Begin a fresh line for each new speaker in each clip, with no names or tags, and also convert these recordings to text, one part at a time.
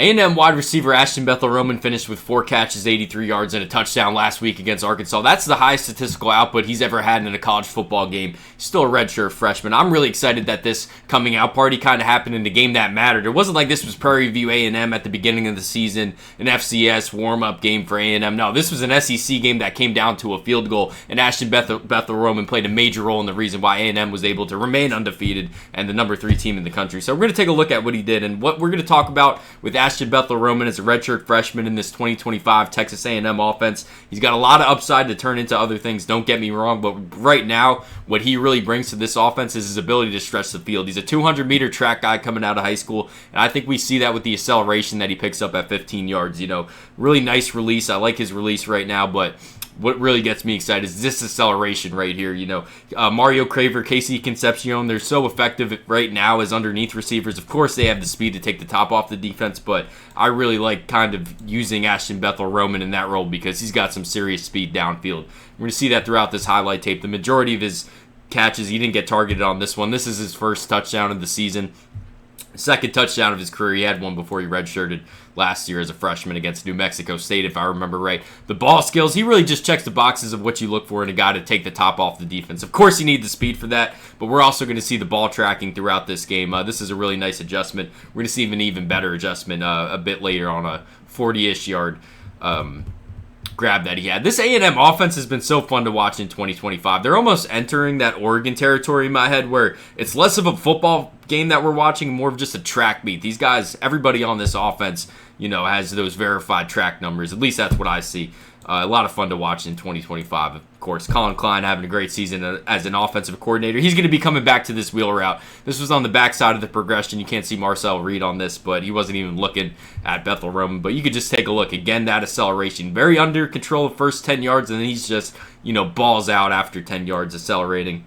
A&M wide receiver Ashton Bethel-Roman finished with 4 catches, 83 yards, and a touchdown last week against Arkansas. That's the highest statistical output he's ever had in a college football game. He's still a redshirt freshman. I'm really excited that this coming out party kind of happened in the game that mattered. It wasn't like this was Prairie View A&M at the beginning of the season, an FCS warm-up game for A&M. No, this was an SEC game that came down to a field goal, and Ashton Bethel-Roman played a major role in the reason why A&M was able to remain undefeated and the number 3 team in the country. So we're going to take a look at what he did, and what we're going to talk about with Ashton Bethel-Roman as a redshirt freshman in this 2025 Texas A&M offense. He's got a lot of upside to turn into other things, don't get me wrong, but right now, what he really brings to this offense is his ability to stretch the field. He's a 200-meter track guy coming out of high school, and I think we see that with the acceleration that he picks up at 15 yards. Really nice release. I like his release right now, but what really gets me excited is this acceleration right here. Mario Craver, Casey Concepcion, they're so effective right now as underneath receivers. Of course, they have the speed to take the top off the defense, but I really like kind of using Ashton Bethel-Roman in that role because he's got some serious speed downfield. We're going to see that throughout this highlight tape. The majority of his catches, he didn't get targeted on this one. This is his first touchdown of the season. Second touchdown of his career. He had one before he redshirted last year as a freshman against New Mexico State, if I remember right. The ball skills, he really just checks the boxes of what you look for in a guy to take the top off the defense. Of course, you need the speed for that, but we're also going to see the ball tracking throughout this game. This is a really nice adjustment. We're going to see an even better adjustment a bit later on a 40-ish yard grab that he had. This A&M offense has been so fun to watch in 2025. They're almost entering that Oregon territory in my head where it's less of a football game that we're watching, more of just a track meet. These guys, everybody on this offense, has those verified track numbers. At least that's what I see. A lot of fun to watch in 2025. Of course, Collin Klein having a great season as an offensive coordinator. He's going to be coming back to this wheel route. This was on the backside of the progression. You can't see Marcel Reed on this, but he wasn't even looking at Bethel-Roman. But you could just take a look. Again, that acceleration. Very under control the first 10 yards, and then he's just, balls out after 10 yards accelerating.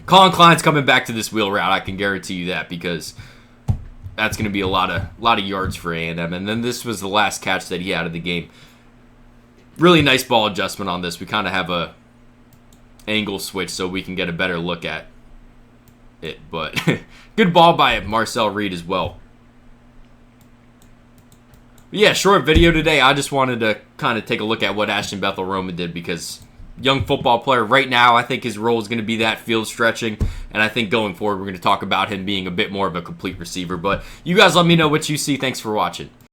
Collin Klein's coming back to this wheel route. I can guarantee you that because that's going to be a lot of yards for A&M. And then this was the last catch that he had of the game. Really nice ball adjustment on this. We kind of have a angle switch so we can get a better look at it. But good ball by Marcel Reed as well. But yeah, short video today. I just wanted to kind of take a look at what Ashton Bethel-Roman did because young football player right now, I think his role is going to be that field stretching. And I think going forward, we're going to talk about him being a bit more of a complete receiver. But you guys let me know what you see. Thanks for watching.